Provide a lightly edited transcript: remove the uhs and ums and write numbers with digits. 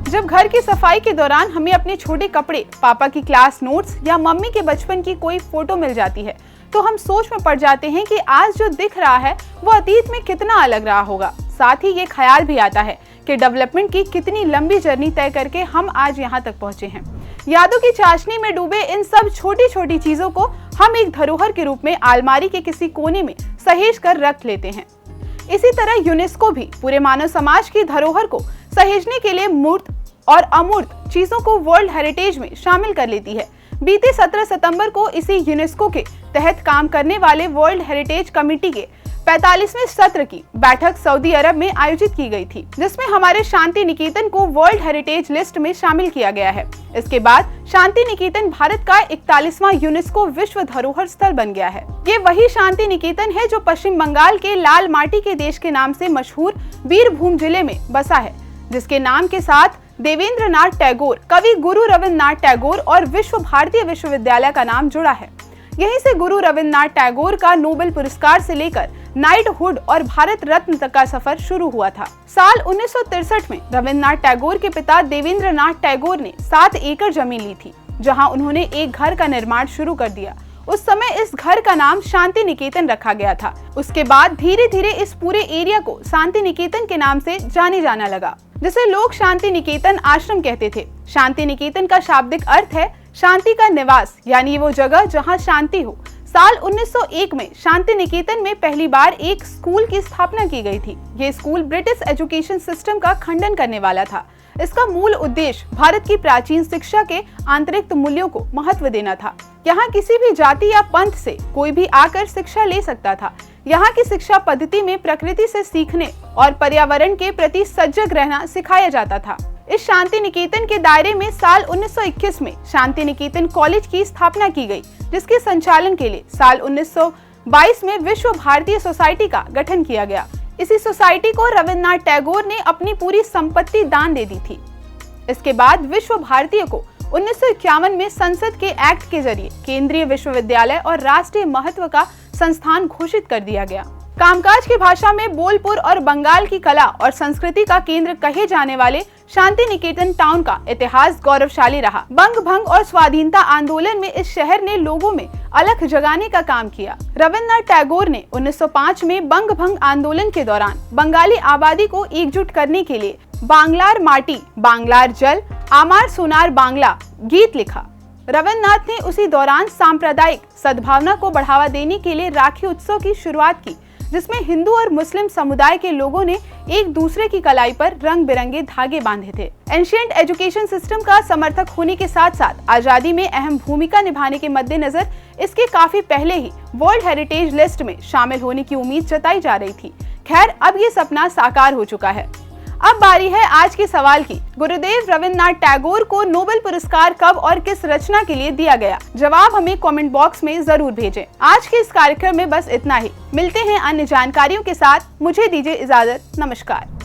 जब घर की सफाई के दौरान हमें अपने छोटे कपड़े, पापा की क्लास नोट्स या मम्मी के बचपन की कोई फोटो मिल जाती है तो हम सोच में पड़ जाते हैं कि आज जो दिख रहा है वो अतीत में कितना अलग रहा होगा। साथ ही ये ख्याल भी आता है कि डेवलपमेंट की कितनी लंबी जर्नी तय करके हम आज यहाँ तक पहुँचे हैं। यादों की चाशनी में डूबे इन सब छोटी छोटी चीजों को हम एक धरोहर के रूप में अलमारी के किसी कोने में सहेज कर रख लेते हैं। इसी तरह यूनेस्को भी पूरे मानव समाज की धरोहर को सहेजने के लिए मूर्त और अमूर्त चीजों को वर्ल्ड हेरिटेज में शामिल कर लेती है। बीते 17 सितंबर को इसी यूनेस्को के तहत काम करने वाले वर्ल्ड हेरिटेज कमेटी के 45वें सत्र की बैठक सऊदी अरब में आयोजित की गई थी, जिसमें हमारे शांति निकेतन को वर्ल्ड हेरिटेज लिस्ट में शामिल किया गया है। इसके बाद शांति निकेतन भारत का 41वां यूनेस्को विश्व धरोहर स्थल बन गया है। ये वही शांति निकेतन है जो पश्चिम बंगाल के लाल माटी के देश के नाम से मशहूर बीरभूम जिले में बसा है, जिसके नाम के साथ देवेंद्रनाथ टैगोर, कवि गुरु रविन्द्रनाथ टैगोर और विश्व भारती विश्वविद्यालय का नाम जुड़ा है। यहीं से गुरु रविन्द्रनाथ टैगोर का नोबेल पुरस्कार से लेकर नाइटहुड और भारत रत्न तक का सफर शुरू हुआ था। साल 1963 में रविन्द्रनाथ टैगोर के पिता देवेंद्रनाथ टैगोर ने 7 एकड़ जमीन ली थी, जहां उन्होंने एक घर का निर्माण शुरू कर दिया। उस समय इस घर का नाम शांति निकेतन रखा गया था। उसके बाद धीरे धीरे इस पूरे एरिया को शांति निकेतन के नाम से जाने जाना लगा, जिसे लोग शांति निकेतन आश्रम कहते थे। शांति निकेतन का शाब्दिक अर्थ है शांति का निवास, यानी वो जगह जहाँ शांति हो। साल 1901 में शांति निकेतन में पहली बार एक स्कूल की स्थापना की गई थी। ये स्कूल ब्रिटिश एजुकेशन सिस्टम का खंडन करने वाला था। इसका मूल उद्देश्य भारत की प्राचीन शिक्षा के आंतरिक मूल्यों को महत्व देना था। यहाँ किसी भी जाति या पंथ से कोई भी आकर शिक्षा ले सकता था। यहाँ की शिक्षा पद्धति में प्रकृति से सीखने और पर्यावरण के प्रति सजग रहना सिखाया जाता था। इस शांति निकेतन के दायरे में साल 1921 में शांति निकेतन कॉलेज की स्थापना की गई, जिसके संचालन के लिए साल 1922 में विश्व भारतीय सोसाइटी का गठन किया गया। इसी सोसाइटी को रविन्द्रनाथ टैगोर ने अपनी पूरी संपत्ति दान दे दी थी। इसके बाद विश्व भारतीय को 1951 में संसद के एक्ट के जरिए केंद्रीय विश्वविद्यालय और राष्ट्रीय महत्व का संस्थान घोषित कर दिया गया। कामकाज की भाषा में बोलपुर और बंगाल की कला और संस्कृति का केंद्र कहे जाने वाले शांति निकेतन टाउन का इतिहास गौरवशाली रहा। बंग भंग और स्वाधीनता आंदोलन में इस शहर ने लोगों में अलख जगाने का काम किया। रविन्द्रनाथ टैगोर ने 1905 में बंग भंग आंदोलन के दौरान बंगाली आबादी को एकजुट करने के लिए बांग्लार माटी, बांग्लार जल, आमार सोनार बांग्ला गीत लिखा। रविन्द्रनाथ ने उसी दौरान सांप्रदायिक सद्भावना को बढ़ावा देने के लिए राखी उत्सव की शुरुआत की, जिसमें हिंदू और मुस्लिम समुदाय के लोगों ने एक दूसरे की कलाई पर रंग बिरंगे धागे बांधे थे। एंशिएंट एजुकेशन सिस्टम का समर्थक होने के साथ साथ आजादी में अहम भूमिका निभाने के मद्देनजर इसके काफी पहले ही वर्ल्ड हेरिटेज लिस्ट में शामिल होने की उम्मीद जताई जा रही थी। खैर, अब ये सपना साकार हो चुका है। अब बारी है आज के सवाल की। गुरुदेव रविन्द्रनाथ टैगोर को नोबेल पुरस्कार कब और किस रचना के लिए दिया गया? जवाब हमें कमेंट बॉक्स में जरूर भेजें। आज के इस कार्यक्रम में बस इतना ही। मिलते हैं अन्य जानकारियों के साथ। मुझे दीजिए इजाजत। नमस्कार।